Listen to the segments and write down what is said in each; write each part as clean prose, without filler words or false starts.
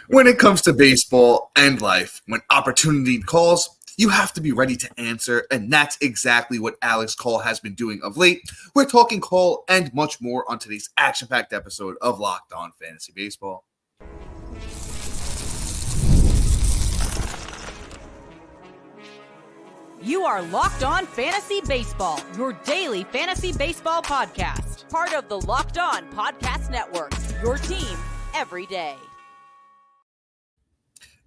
When it comes to baseball and life, when opportunity calls, you have to be ready to answer, and that's exactly what Alex Call has been doing of late. We're talking call and much more on today's action-packed episode of Locked On Fantasy Baseball. You are Locked On Fantasy Baseball, your daily fantasy baseball podcast. Part of the Locked On Podcast Network, your team every day.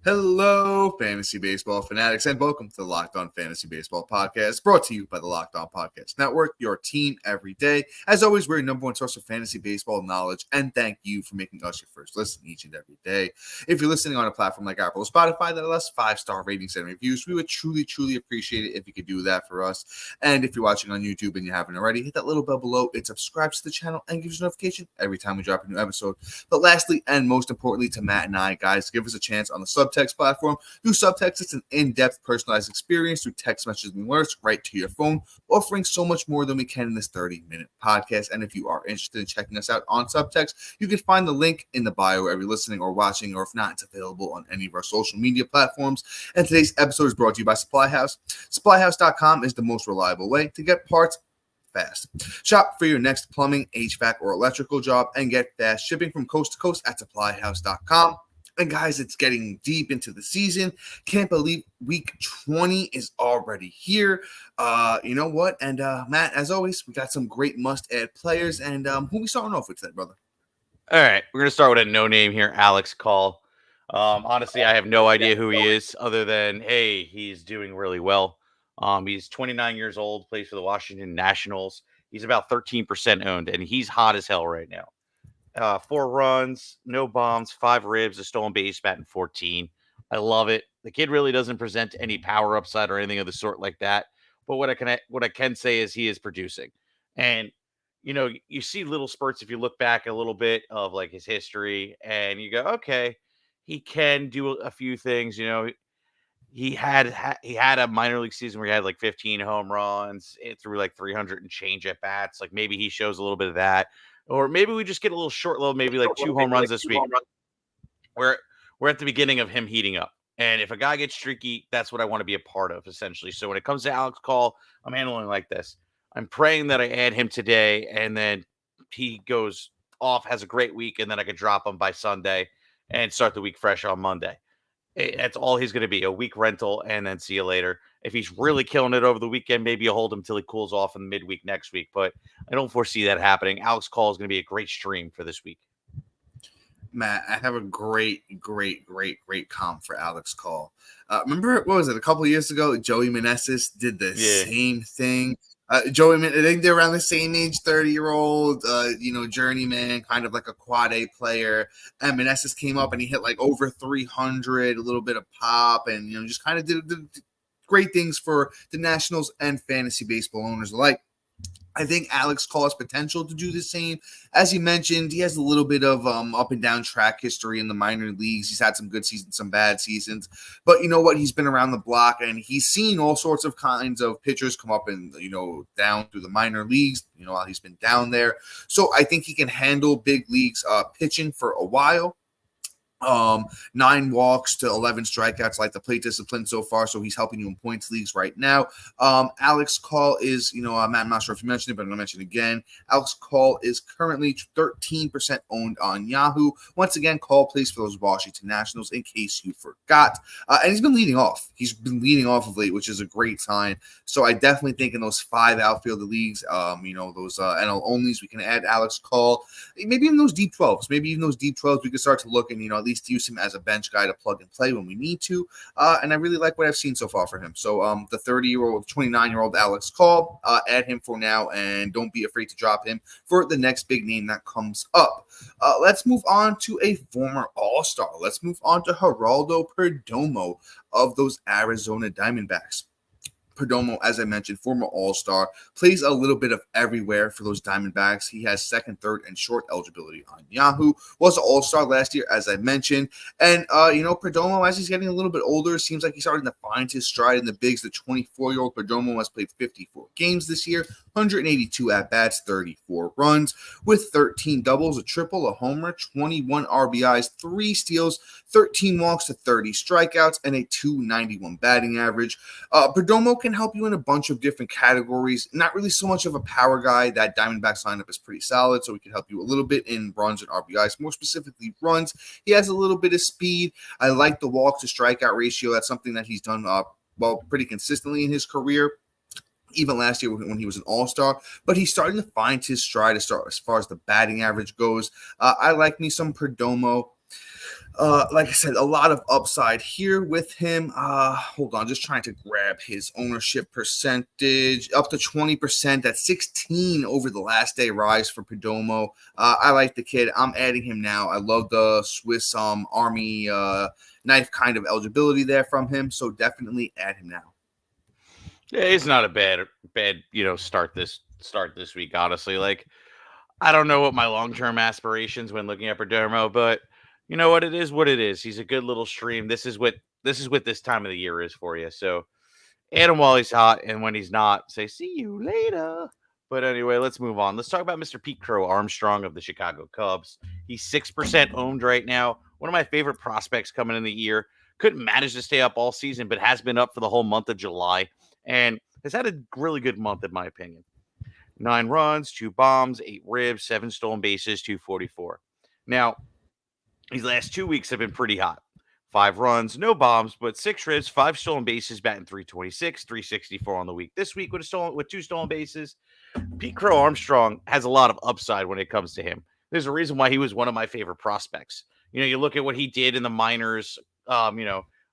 Hello, fantasy baseball fanatics, and welcome to the Locked On Fantasy Baseball podcast, brought to you by the Locked On Podcast Network, your team every day. As always, we're your number one source of fantasy baseball knowledge, and thank you for making us your first listen each and every day. If you're listening on a platform like Apple or Spotify that allows 5-star ratings and reviews, we would truly appreciate it if you could do that for us. And if you're watching on YouTube and you haven't already, hit that little bell below. It subscribes to the channel and gives you a notification every time we drop a new episode. But lastly, and most importantly to Matt and I, guys, give us a chance on the Subtext platform. Through Subtext, it's an in-depth, personalized experience through text messages and alerts right to your phone, offering so much more than we can in this 30-minute podcast. And if you are interested in checking us out on Subtext, you can find the link in the bio wherever you're listening or watching, or if not, it's available on any of our social media platforms. And today's episode is brought to you by Supply House. SupplyHouse.com is the most reliable way to get parts fast. Shop for your next plumbing, HVAC, or electrical job and get fast shipping from coast to coast at SupplyHouse.com. And guys, it's getting deep into the season. Can't believe week 20 is already here. You know what? And Matt, as always, we got some great must-add players. And who we starting off with today, brother? All right, we're going to start with a no-name here, Alex Call. Honestly, I have no idea who he is other than, hey, he's doing really well. He's 29 years old, plays for the Washington Nationals. He's about 13% owned, and he's hot as hell right now. 4 runs, no bombs, 5 ribs, a stolen base, batting 14. I love it. The kid really doesn't present any power upside or anything of the sort like that. But what I can say is he is producing. And you know, you see little spurts if you look back a little bit of like his history, and you go, okay, he can do a few things. You know, he had a minor league season where he had like 15 home runs, it threw like 300 and change at bats. Like maybe he shows a little bit of that. Or maybe we just get a little short little, maybe like 2 home runs this week. We're at the beginning of him heating up. And if a guy gets streaky, that's what I want to be a part of, essentially. So when it comes to Alex Call, I'm handling like this. I'm praying that I add him today, and then he goes off, has a great week, and then I could drop him by Sunday and start the week fresh on Monday. That's all he's going to be, a week rental, and then see you later. If he's really killing it over the weekend, maybe you'll hold him till he cools off in the midweek next week. But I don't foresee that happening. Alex Call is going to be a great stream for this week. Matt, I have a great comp for Alex Call. Remember, what was it, a couple of years ago, Joey Meneses did the same thing. Joey, I think they're around the same age, 30-year-old, journeyman, kind of like a quad A player. And Meneses came up and he hit like over 300, a little bit of pop, and just kind of did great things for the Nationals and fantasy baseball owners alike. I think Alex Call has potential to do the same. As you mentioned, he has a little bit of up and down track history in the minor leagues. He's had some good seasons, some bad seasons. But you know what? He's been around the block, and he's seen all sorts of kinds of pitchers come up and, down through the minor leagues, while he's been down there. So I think he can handle big leagues pitching for a while. 9 walks to 11 strikeouts, like the plate discipline so far. So he's helping you in points leagues right now. Alex Call is, Matt, I'm not sure if you mentioned it, but I'm going to mention it again. Alex Call is currently 13% owned on Yahoo. Once again, Call plays for those Washington Nationals, in case you forgot. And he's been leading off. He's been leading off of late, which is a great sign. So I definitely think in those 5 outfielder leagues, those NL onlys, we can add Alex Call. Maybe in those deep 12s. Maybe even those deep 12s, we can start to look and, at least use him as a bench guy to plug and play when we need to. And I really like what I've seen so far for him. So the 29-year-old Alex Call, add him for now, and don't be afraid to drop him for the next big name that comes up. Let's move on to a former All-Star. Let's move on to Geraldo Perdomo of those Arizona Diamondbacks. Perdomo, as I mentioned, former All-Star, plays a little bit of everywhere for those Diamondbacks. He has second, third, and short eligibility on Yahoo. Was an All-Star last year, as I mentioned. And, Perdomo, as he's getting a little bit older, seems like he's starting to find his stride in the bigs. The 24-year-old Perdomo has played 54 games this year, 182 at-bats, 34 runs, with 13 doubles, a triple, a homer, 21 RBIs, 3 steals, 13 walks to 30 strikeouts, and a 291 batting average. Perdomo can help you in a bunch of different categories. Not really so much of a power guy. That Diamondbacks lineup is pretty solid, so he can help you a little bit in runs and RBIs, more specifically runs. He has a little bit of speed. I like the walk to strikeout ratio. That's something that he's done pretty consistently in his career, even last year when he was an All-Star, but he's starting to find his stride as far as the batting average goes. I like me some Perdomo. Like I said, a lot of upside here with him. Hold on, just trying to grab his ownership percentage. Up to 20%. That's 16 over the last day rise for Perdomo. I like the kid. I'm adding him now. I love the Swiss Army knife kind of eligibility there from him, so definitely add him now. Yeah, it's not a bad start this week, honestly. Like, I don't know what my long-term aspirations when looking at Perdomo, but you know what? It is what it is. He's a good little stream. This is what this time of the year is for you. So add him while he's hot, and when he's not, say see you later. But anyway, let's move on. Let's talk about Mr. Pete Crow-Armstrong of the Chicago Cubs. He's 6% owned right now. One of my favorite prospects coming in the year. Couldn't manage to stay up all season, but has been up for the whole month of July and has had a really good month, in my opinion. 9 runs, 2 bombs, 8 ribs, 7 stolen bases, 244. Now, these last 2 weeks have been pretty hot. 5 runs, no bombs, but 6 ribs, 5 stolen bases, batting 326, 364 on the week. This week with 2 stolen bases, Pete Crow-Armstrong has a lot of upside when it comes to him. There's a reason why he was one of my favorite prospects. You look at what he did in the minors,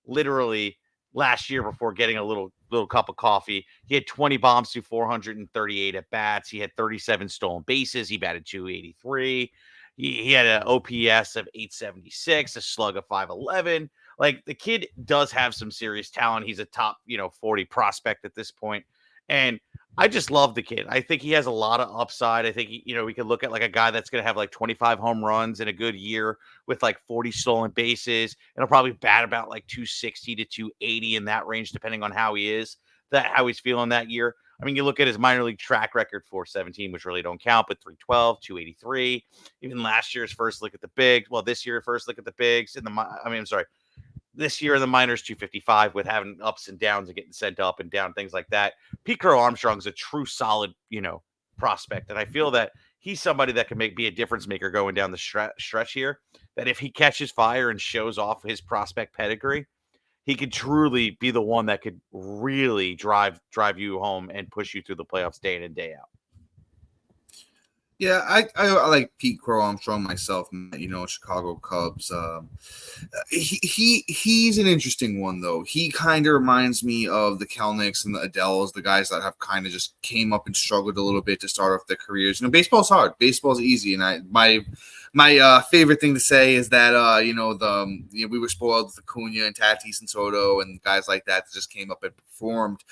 literally last year before getting a little cup of coffee. He had 20 bombs to 438 at bats. He had 37 stolen bases. He batted 283. He had an OPS of 876, a slug of 511. Like, the kid does have some serious talent. He's a top, 40 prospect at this point. And I just love the kid. I think he has a lot of upside. I think, we could look at like a guy that's going to have like 25 home runs in a good year with like 40 stolen bases. And he'll probably bat about like 260 to 280 in that range, depending on how he is, how he's feeling that year. I mean, you look at his minor league track record, 417, which really don't count, but 312, 283. Even last year's first look at the bigs. Well, this year, first look at the bigs this year in the minors, 255, with having ups and downs and getting sent up and down, things like that. Pete Crow-Armstrong's a true solid, prospect. And I feel that he's somebody that can be a difference maker going down the stretch here, that if he catches fire and shows off his prospect pedigree, he could truly be the one that could really drive you home and push you through the playoffs day in and day out. Yeah, I like Pete Crow-Armstrong myself, Chicago Cubs. He's an interesting one, though. He kind of reminds me of the Kelnicks and the Adelos, the guys that have kind of just came up and struggled a little bit to start off their careers. Baseball's hard. Baseball's easy, and my favorite thing to say is that we were spoiled with Acuna and Tatis and Soto and guys like that just came up and performed.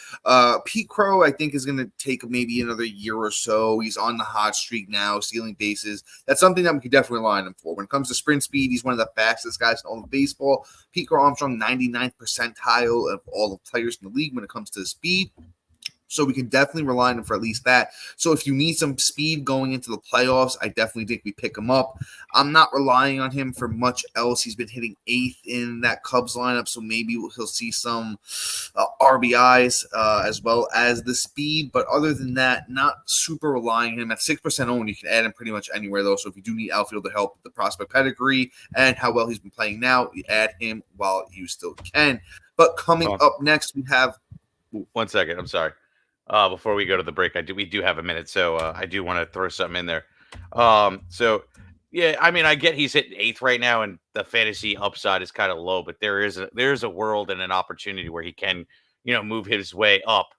Pete Crow, I think, is going to take maybe another year or so. He's on the hot streak now, stealing bases. That's something that we could definitely rely on him for. When it comes to sprint speed, he's one of the fastest guys in all of baseball. Pete Crow-Armstrong, 99th percentile of all the players in the league when it comes to speed. So we can definitely rely on him for at least that. So if you need some speed going into the playoffs, I definitely think we pick him up. I'm not relying on him for much else. He's been hitting 8th in that Cubs lineup, so maybe he'll see some RBIs as well as the speed. But other than that, not super relying on him. At 6% owned, you can add him pretty much anywhere, though. So if you do need outfield to help the prospect pedigree and how well he's been playing now, you add him while you still can. But coming up next, we have... 1 second. I'm sorry. Before we go to the break, we do have a minute, so I do want to throw something in there. Yeah, I mean, I get he's hitting 8th right now, and the fantasy upside is kind of low, but there is a world and an opportunity where he can, move his way up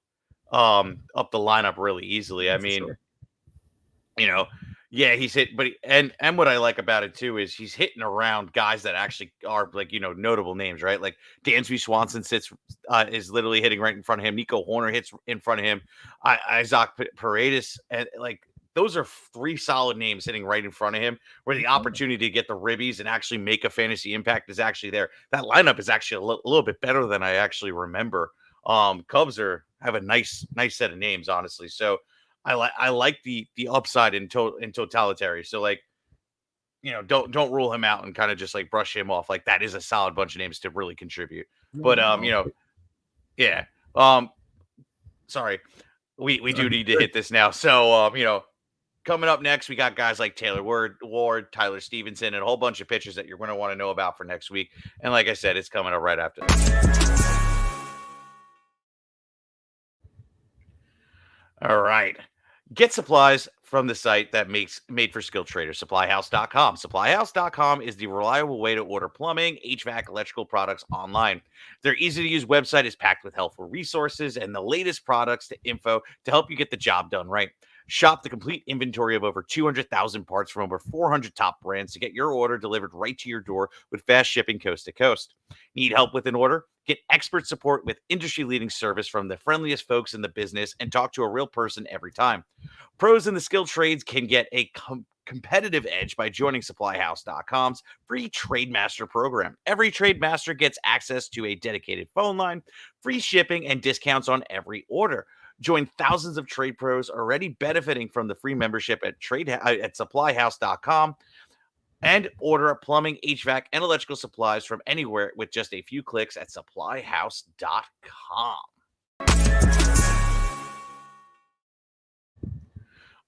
the lineup really easily. I mean, Yeah, he's hit, but and what I like about it too is he's hitting around guys that actually are like notable names, right? Like Dansby Swanson is literally hitting right in front of him. Nico Horner hits in front of him. Isaac Paredes, and like those are three solid names hitting right in front of him. Where the opportunity to get the ribbies and actually make a fantasy impact is actually there. That lineup is actually a little bit better than I actually remember. Cubs have a nice set of names, honestly. So I like the upside in totalitarian. So like, don't rule him out and kind of just like brush him off. Like that is a solid bunch of names to really contribute. But yeah. Um, sorry. We do need to hit this now. So coming up next, we got guys like Taylor Ward, Tyler Stevenson, and a whole bunch of pitchers that you're going to want to know about for next week. And like I said, it's coming up right after this. All right. Get supplies from the site that makes made for skilled traders, supplyhouse.com. Supplyhouse.com is the reliable way to order plumbing, HVAC, electrical products online. Their easy to use website is packed with helpful resources and the latest products to info to help you get the job done right. Shop the complete inventory of over 200,000 parts from over 400 top brands to get your order delivered right to your door with fast shipping coast to coast. Need help with an order? Get expert support with industry leading service from the friendliest folks in the business and talk to a real person every time. Pros in the skilled trades can get a competitive edge by joining supplyhouse.com's free trade master program. Every trade master gets access to a dedicated phone line, free shipping, and discounts on every order. Join thousands of trade pros already benefiting from the free membership at supplyhouse.com and order plumbing, HVAC, and electrical supplies from anywhere with just a few clicks at supplyhouse.com.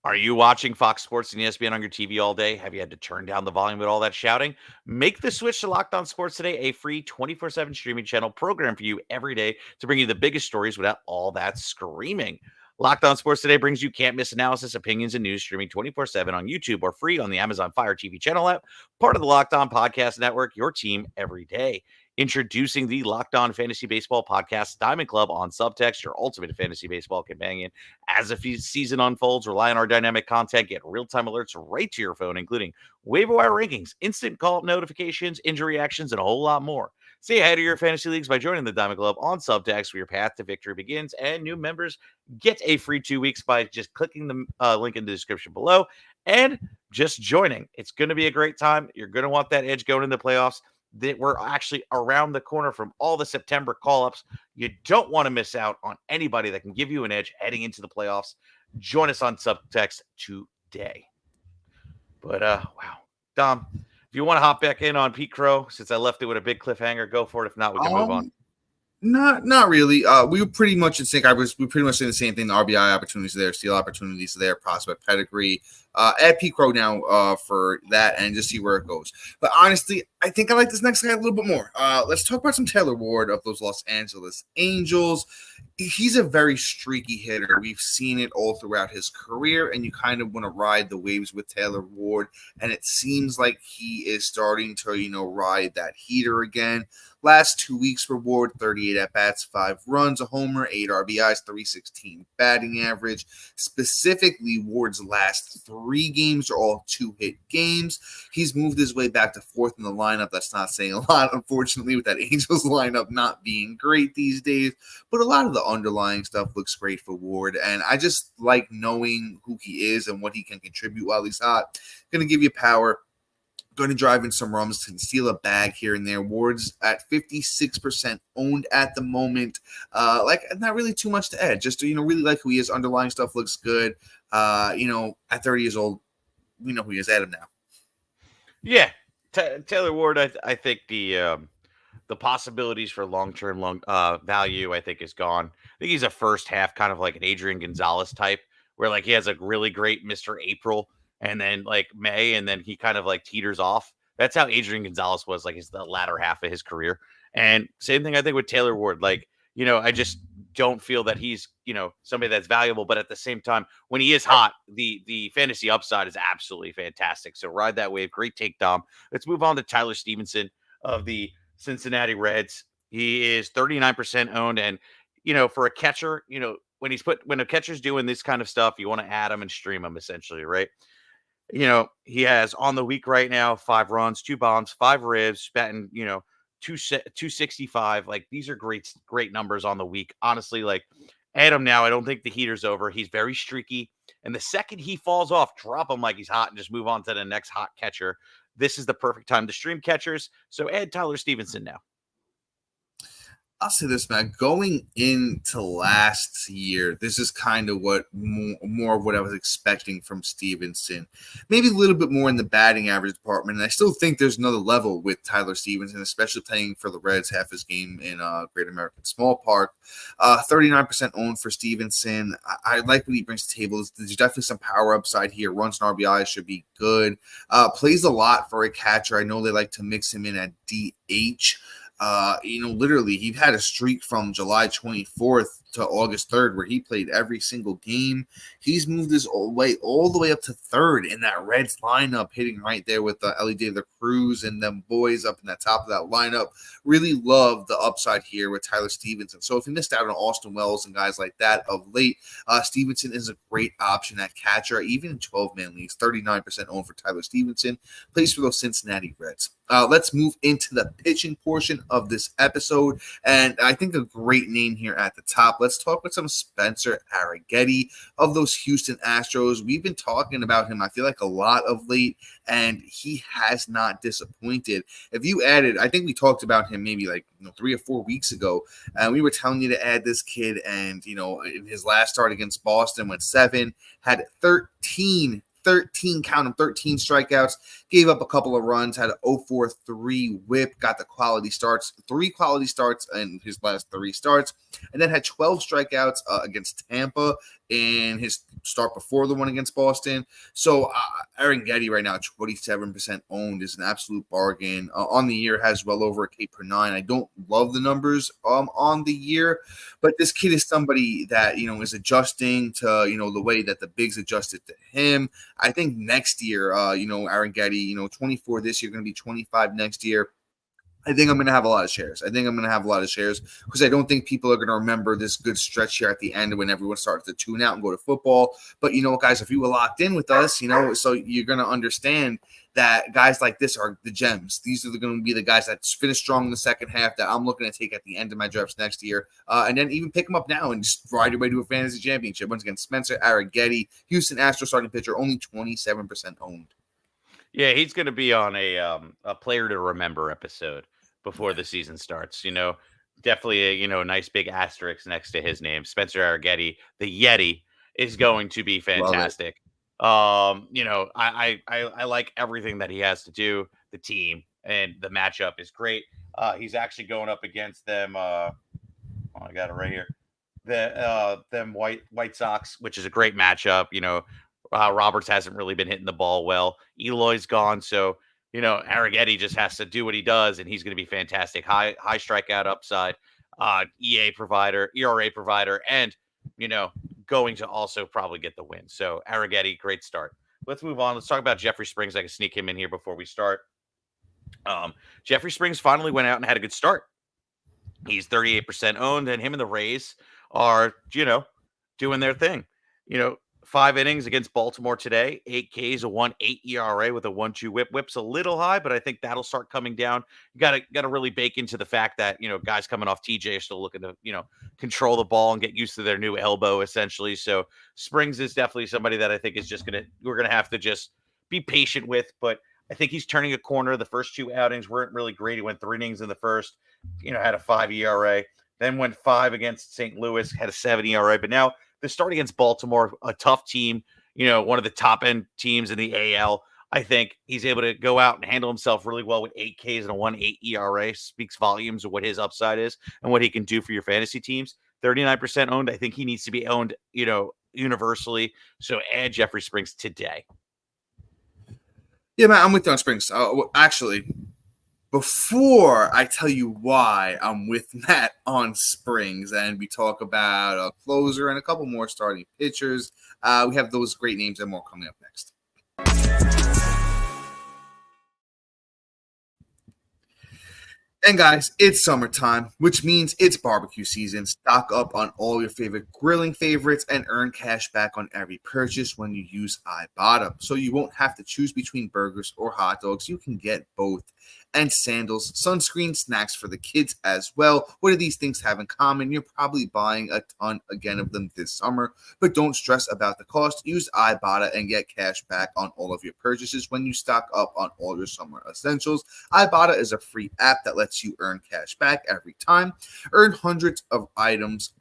Are you watching Fox Sports and ESPN on your TV all day? Have you had to turn down the volume with all that shouting? Make the switch to Locked On Sports Today, a free 24/7 streaming channel program for you every day to bring you the biggest stories without all that screaming. Locked On Sports Today brings you can't miss analysis, opinions, and news streaming 24/7 on YouTube or free on the Amazon Fire TV channel app, part of the Locked On Podcast Network, your team every day. Introducing the Locked On Fantasy Baseball Podcast Diamond Club on Subtext, your ultimate fantasy baseball companion. As the season unfolds, rely on our dynamic content, get real-time alerts right to your phone, including waiver wire rankings, instant call notifications, injury actions, and a whole lot more. Stay ahead of your fantasy leagues by joining the Diamond Club on Subtext, where your path to victory begins, and new members get a free 2 weeks by just clicking the link in the description below and just joining. It's going to be a great time. You're going to want that edge going in the playoffs. That we're actually around the corner from all the September call-ups. You don't want to miss out on anybody that can give you an edge heading into the playoffs. Join us on Subtext today. But wow, Dom, if you want to hop back in on Pete Crow, since I left it with a big cliffhanger, go for it. If not, we can move on. Not really. We were pretty much in sync. We pretty much saying the same thing. The RBI opportunities there, steal opportunities there, prospect pedigree. Add Pete Crow now for that and just see where it goes. But honestly, I think I like this next guy a little bit more. Let's talk about some Taylor Ward of those Los Angeles Angels. He's a very streaky hitter. We've seen it all throughout his career, and you kind of want to ride the waves with Taylor Ward. And it seems like he is starting to, ride that heater again. Last 2 weeks for Ward, 38 at-bats, 5 runs, a homer, 8 RBIs, 316 batting average. Specifically, Ward's last 3 games are all 2-hit games. He's moved his way back to 4th in the lineup. That's not saying a lot, unfortunately, with that Angels lineup not being great these days. But a lot of the underlying stuff looks great for Ward. And I just like knowing who he is and what he can contribute while he's hot. Going to give you power. Going to drive in some runs and steal a bag here and there. Ward's at 56% owned at the moment. Not really too much to add. Just really like who he is. Underlying stuff looks good. At 30 years old, we know who he is. Add him now. Yeah, Taylor Ward. I think the possibilities for long-term value, I think, is gone. I think he's a first half kind of like an Adrian Gonzalez type, where like he has a really great Mr. April. And then like May, and then he kind of like teeters off. That's how Adrian Gonzalez was like the latter half of his career. And same thing I think with Taylor Ward. Like, I just don't feel that he's, somebody that's valuable. But at the same time, when he is hot, the fantasy upside is absolutely fantastic. So ride that wave. Great take, Dom. Let's move on to Tyler Stevenson of the Cincinnati Reds. He is 39% owned. And, for a catcher, when a catcher's doing this kind of stuff, you want to add him and stream him essentially, right? He has on the week right now 5 runs, 2 bombs, 5 ribs, batting, 265. Like, these are great numbers on the week. Honestly, like, add him now. I don't think the heater's over. He's very streaky. And the second he falls off, drop him like he's hot and just move on to the next hot catcher. This is the perfect time to stream catchers. So add Tyler Stevenson now. I'll say this, man. Going into last year, this is kind of what more of what I was expecting from Stevenson. Maybe a little bit more in the batting average department. And I still think there's another level with Tyler Stevenson, especially playing for the Reds half his game in Great American Small Park. 39% owned for Stevenson. I like what he brings to the table. There's definitely some power upside here. Runs and RBI should be good. Plays a lot for a catcher. I know they like to mix him in at DH. Literally, he had a streak from July 24th to August 3rd where he played every single game. He's moved his way all the way up to third in that Reds lineup, hitting right there with Ellie De La Cruz and them boys up in the top of that lineup. Really love the upside here with Tyler Stevenson. So if you missed out on Austin Wells and guys like that of late, Stevenson is a great option at catcher, even in 12-man leagues. 39% owned for Tyler Stevenson. Plays for those Cincinnati Reds. Let's move into the pitching portion of this episode. And I think a great name here at the top. Let's talk with some Spencer Arrighetti of those Houston Astros. We've been talking about him, I feel like, a lot of late, and he has not disappointed. If you added, I think we talked about him maybe 3 or 4 weeks ago, and we were telling you to add this kid, and, in his last start against Boston went 7, had 13 strikeouts, gave up a couple of runs, had an 0.43 whip, got the quality starts, 3 quality starts in his last 3 starts, and then had 12 strikeouts against Tampa in his start before the one against Boston. So Arrighetti right now, 27% owned, is an absolute bargain. On the year, has well over a K per 9. I don't love the numbers on the year, but this kid is somebody that, is adjusting to, the way that the bigs adjusted to him. I think next year, Arrighetti, 24 this year, going to be 25 next year. I think I'm going to have a lot of shares. Because I don't think people are going to remember this good stretch here at the end when everyone starts to tune out and go to football. But, guys, if you were locked in with us, so you're going to understand that guys like this are the gems. These are going to be the guys that finish strong in the second half that I'm looking to take at the end of my drafts next year. And then even pick them up now and just ride your way to a fantasy championship. Once again, Spencer Arrighetti, Houston Astros starting pitcher, only 27% owned. Yeah, he's going to be on a player to remember episode before the season starts. Definitely a nice big asterisk next to his name. Spencer Arrighetti, the Yeti, is going to be fantastic. I like everything that he has to do. The team and the matchup is great. He's actually going up against them. I got it right here. Them White Sox, which is a great matchup. Roberts hasn't really been hitting the ball well. Eloy's gone, so Arrighetti just has to do what he does, and he's going to be fantastic. High strikeout upside, ERA provider, and going to also probably get the win. So Arrighetti, great start. Let's move on. Let's talk about Jeffrey Springs. I can sneak him in here before we start. Jeffrey Springs finally went out and had a good start. He's 38% owned, and him and the Rays are doing their thing. 5 innings against Baltimore today, 8 Ks, a 1.8 ERA with a 1.2 whip. Whip's a little high, but I think that'll start coming down. You got to really bake into the fact that, guys coming off TJ are still looking to, control the ball and get used to their new elbow, essentially. So Springs is definitely somebody that I think is we're going to have to just be patient with, but I think he's turning a corner. The first 2 outings weren't really great. He went 3 innings in the first, had a 5 ERA, then went 5 against St. Louis, had a 7 ERA, but now the start against Baltimore, a tough team, one of the top end teams in the AL. I think he's able to go out and handle himself really well with 8 Ks and a 1.8 ERA. Speaks volumes of what his upside is and what he can do for your fantasy teams. 39% owned. I think he needs to be owned, universally. So add Jeffrey Springs today. Yeah, man, I'm with you on Springs. Actually, before I tell you why I'm with Matt on Springs and we talk about a closer and a couple more starting pitchers, we have those great names and more coming up next. And guys, it's summertime, which means it's barbecue season. Stock up on all your favorite grilling favorites and earn cash back on every purchase when you use Ibotta. So you won't have to choose between burgers or hot dogs. You can get both. And sandals, sunscreen, snacks for the kids as well. What do these things have in common? You're probably buying a ton again of them this summer, but don't stress about the cost. Use Ibotta and get cash back on all of your purchases when you stock up on all your summer essentials. Ibotta is a free app that lets you earn cash back every time. Earn on hundreds of items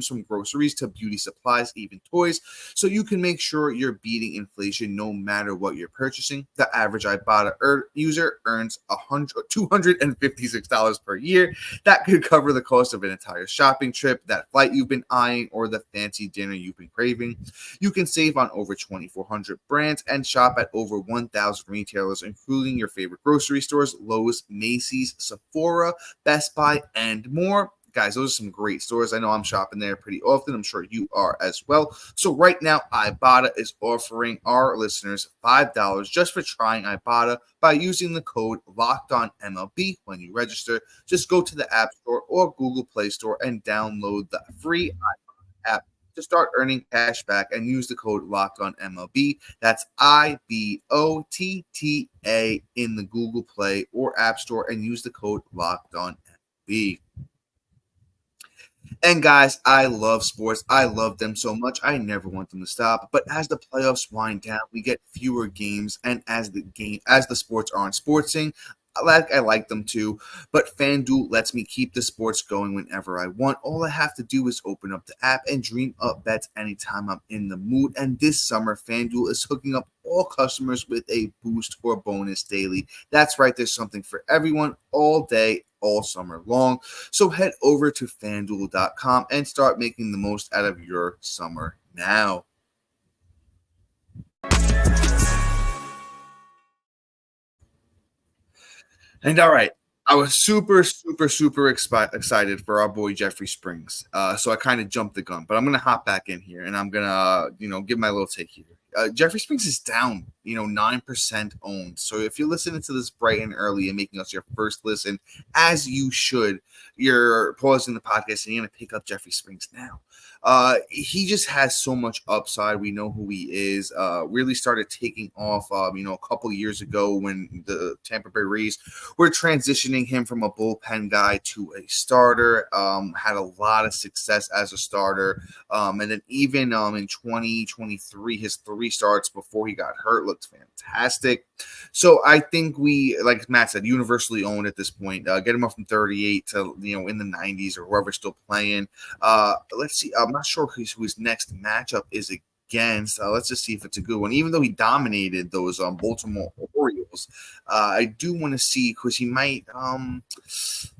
from groceries to beauty supplies, even toys, so you can make sure you're beating inflation no matter what you're purchasing. The average Ibotta user earns $256 per year. That could cover the cost of an entire shopping trip, that flight you've been eyeing, or the fancy dinner you've been craving. You can save on over 2,400 brands and shop at over 1,000 retailers, including your favorite grocery stores, Lowe's, Macy's, Sephora, Best Buy, and more. Guys, those are some great stores. I know I'm shopping there pretty often. I'm sure you are as well. So right now, Ibotta is offering our listeners $5 just for trying Ibotta by using the code LOCKEDONMLB when you register. Just go to the App Store or Google Play Store and download the free Ibotta app to start earning cash back and use the code LOCKEDONMLB. That's IBOTTA in the Google Play or App Store and use the code LOCKEDONMLB. And guys, I love sports. I love them so much. I never want them to stop. But as the playoffs wind down, we get fewer games, and as the sports aren't sportsing, I like them too, but FanDuel lets me keep the sports going whenever I want. All I have to do is open up the app and dream up bets anytime I'm in the mood. And this summer, FanDuel is hooking up all customers with a boost or bonus daily. That's right, there's something for everyone all day, all summer long. So head over to FanDuel.com and start making the most out of your summer now. And all right, I was super excited for our boy Jeffrey Springs. So I kind of jumped the gun, but I'm going to hop back in here and I'm going to, give my little take here. Jeffrey Springs is down, 9% owned. So if you're listening to this bright and early and making us your first listen, as you should, you're pausing the podcast and you're going to pick up Jeffrey Springs now. He just has so much upside. We know who he is. Really started taking off, a couple years ago when the Tampa Bay Rays were transitioning him from a bullpen guy to a starter. Had a lot of success as a starter. And then even in 2023, his 3 starts before he got hurt looked fantastic. So I think we, like Matt said, universally owned at this point. Get him up from 38 to, in the 90s or whoever's still playing. Let's see. I'm not sure who his next matchup is against. Let's just see if it's a good one. Even though he dominated those Baltimore Orioles, I do want to see because he might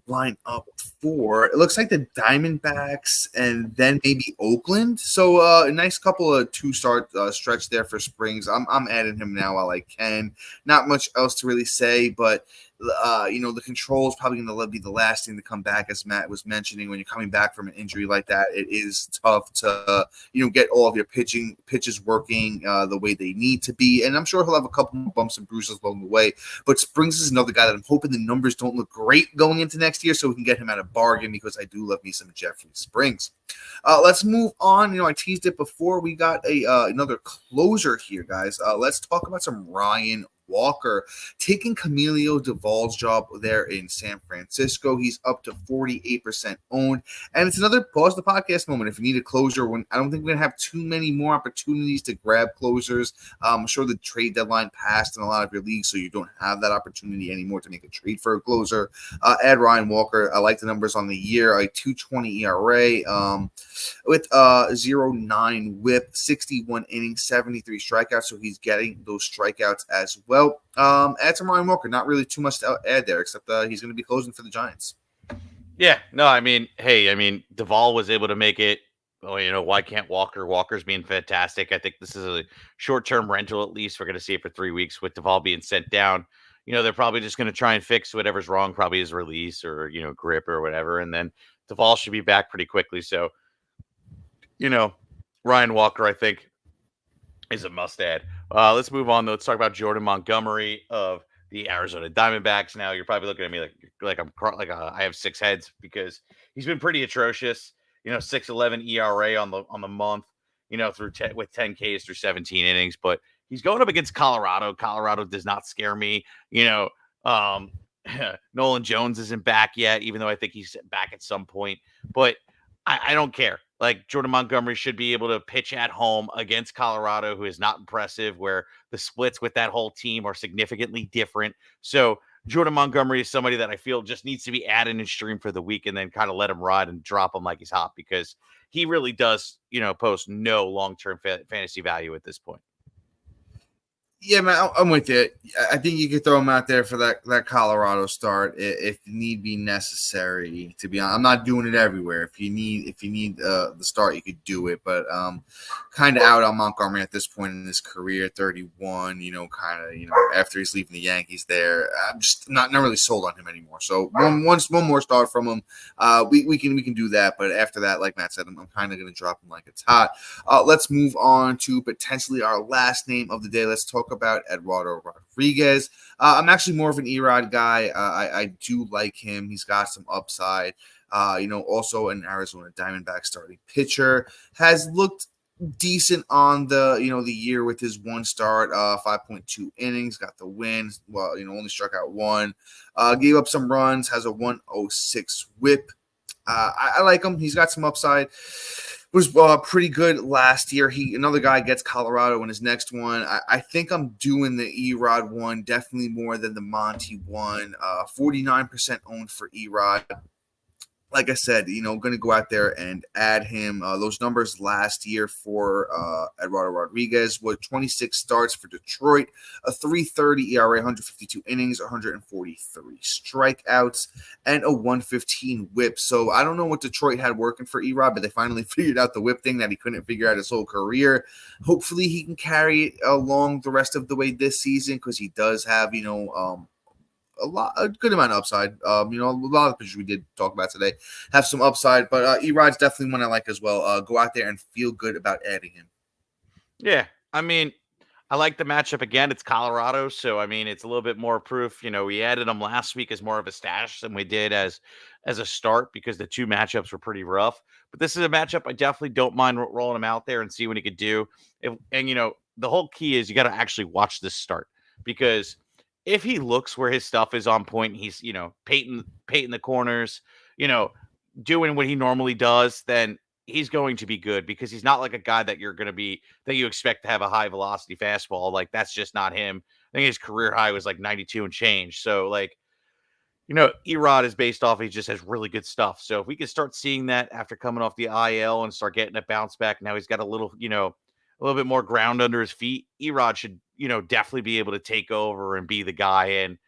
line up for. It looks like the Diamondbacks and then maybe Oakland. So a nice couple of 2-start stretch there for Springs. I'm adding him now while I can. Not much else to really say, but the control is probably going to be the last thing to come back, as Matt was mentioning. When you're coming back from an injury like that, it is tough to get all of your pitches working the way they need to be. And I'm sure he'll have a couple more bumps and bruises along the way. But Springs is another guy that I'm hoping the numbers don't look great going into next year, so we can get him at a bargain because I do love me some Jeffrey Springs. Let's move on. I teased it before. We got another closer here, guys. Let's talk about some Ryan Walker taking Camilo Duvall's job there in San Francisco. He's up to 48% owned. And it's another pause the podcast moment. If you need a closer, when I don't think we're going to have too many more opportunities to grab closers. I'm sure the trade deadline passed in a lot of your leagues, so you don't have that opportunity anymore to make a trade for a closer. Add Ryan Walker. I like the numbers on the year. A 2.20 ERA with 0.9 whip, 61 innings, 73 strikeouts. So he's getting those strikeouts as well. Add some Ryan Walker. Not really too much to add there, except he's going to be closing for the Giants. Yeah, no, Duvall was able to make it. Oh, why can't Walker? Walker's being fantastic. I think this is a short-term rental at least. We're going to see it for 3 weeks with Duvall being sent down. They're probably just going to try and fix whatever's wrong, probably his release or, grip or whatever. And then Duvall should be back pretty quickly. So, Ryan Walker, I think, is a must-add. Let's move on, though. Let's talk about Jordan Montgomery of the Arizona Diamondbacks. Now you're probably looking at me I have 6 heads because he's been pretty atrocious. 6.11 ERA on the month. Through with 10 Ks through 17 innings, but he's going up against Colorado. Colorado does not scare me. Um, Nolan Jones isn't back yet, even though I think he's back at some point. But I don't care. Like Jordan Montgomery should be able to pitch at home against Colorado, who is not impressive, where the splits with that whole team are significantly different. So Jordan Montgomery is somebody that I feel just needs to be added in stream for the week and then kind of let him ride and drop him like he's hot because he really does, post no long-term fantasy value at this point. Yeah, man, I'm with you. I think you could throw him out there for that Colorado start if need be necessary. To be honest, I'm not doing it everywhere. If you need the start, you could do it. But kind of out on Montgomery at this point in his career, 31. After he's leaving the Yankees, there, I'm just not really sold on him anymore. So one more start from him, we can do that. But after that, like Matt said, I'm kind of going to drop him like it's hot. Let's move on to potentially our last name of the day. Let's talk about Eduardo Rodriguez. I'm actually more of an Erod guy. I do like him. He's got some upside. Also an Arizona Diamondback starting pitcher, has looked decent on the year with his one start, 5.2 innings, got the win. Well, only struck out one, gave up some runs, has a 106 whip. I like him. He's got some upside. Was pretty good last year. Another guy gets Colorado in his next one. I think I'm doing the Erod one definitely more than the Monty one. 49% owned for Erod. Like I said, going to go out there and add him. Those numbers last year for Eduardo Rodriguez were 26 starts for Detroit, a 3.30 ERA, 152 innings, 143 strikeouts, and a 115 whip. So I don't know what Detroit had working for Erod, but they finally figured out the whip thing that he couldn't figure out his whole career. Hopefully he can carry it along the rest of the way this season because he does have, a good amount of upside. A lot of pitchers we did talk about today have some upside, but Erod's definitely one I like as well. Go out there and feel good about adding him. Yeah, I mean, I like the matchup again. It's Colorado, so I mean, it's a little bit more proof. We added him last week as more of a stash than we did as a start because the two matchups were pretty rough. But this is a matchup I definitely don't mind rolling him out there and see what he could do. The whole key is you got to actually watch this start because if he looks where his stuff is on point, he's, painting the corners, doing what he normally does, then he's going to be good because he's not like a guy that you expect to have a high velocity fastball. Like that's just not him. I think his career high was like 92 and change. So like, Erod is based off, he just has really good stuff. So if we can start seeing that after coming off the IL and start getting a bounce back, now he's got a little bit more ground under his feet. Erod should, definitely be able to take over and be the guy and,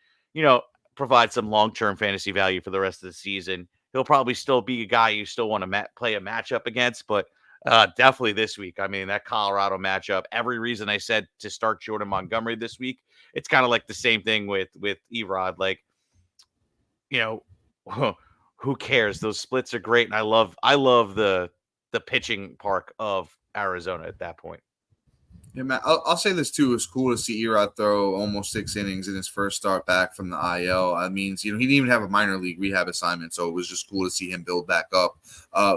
provide some long-term fantasy value for the rest of the season. He'll probably still be a guy you still want to play a matchup against, but definitely this week. I mean, that Colorado matchup, every reason I said to start Jordan Montgomery this week, it's kind of like the same thing with Erod. Like, who cares? Those splits are great. And I love the pitching park of Arizona at that point. Yeah, man, I'll say this too. It's cool to see Erod throw almost 6 innings in his first start back from the IL. I mean, he didn't even have a minor league rehab assignment, so it was just cool to see him build back up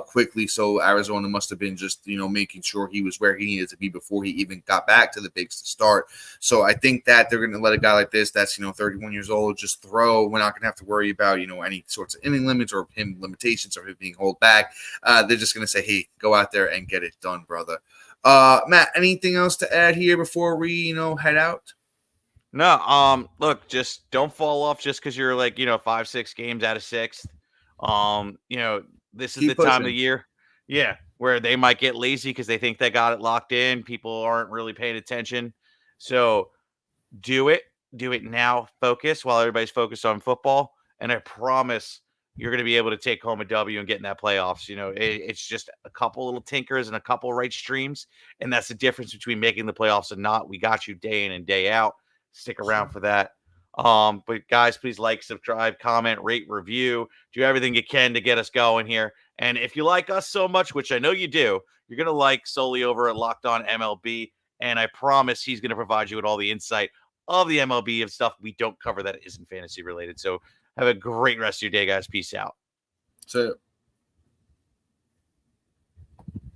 quickly. So Arizona must have been just, making sure he was where he needed to be before he even got back to the bigs to start. So I think that they're going to let a guy like this that's, 31 years old just throw. We're not going to have to worry about, any sorts of inning limits or him limitations or him being held back. They're just going to say, hey, go out there and get it done, brother. Matt, anything else to add here before we, head out? No, look, just don't fall off just because you're like, 5-6 games out of 6th. This is Keep the pushing. time of the year. Yeah, where they might get lazy because they think they got it locked in. People aren't really paying attention. So do it now. Focus while everybody's focused on football. And I promise you're going to be able to take home a W and get in that playoffs. It's just a couple little tinkers and a couple right streams. And that's the difference between making the playoffs and not. We got you day in and day out. Stick around for that. But guys, please like, subscribe, comment, rate, review, do everything you can to get us going here. And if you like us so much, which I know you do, you're going to like Sully over at Locked On MLB. And I promise he's going to provide you with all the insight of the MLB of stuff we don't cover that isn't fantasy related. So have a great rest of your day, guys. Peace out. So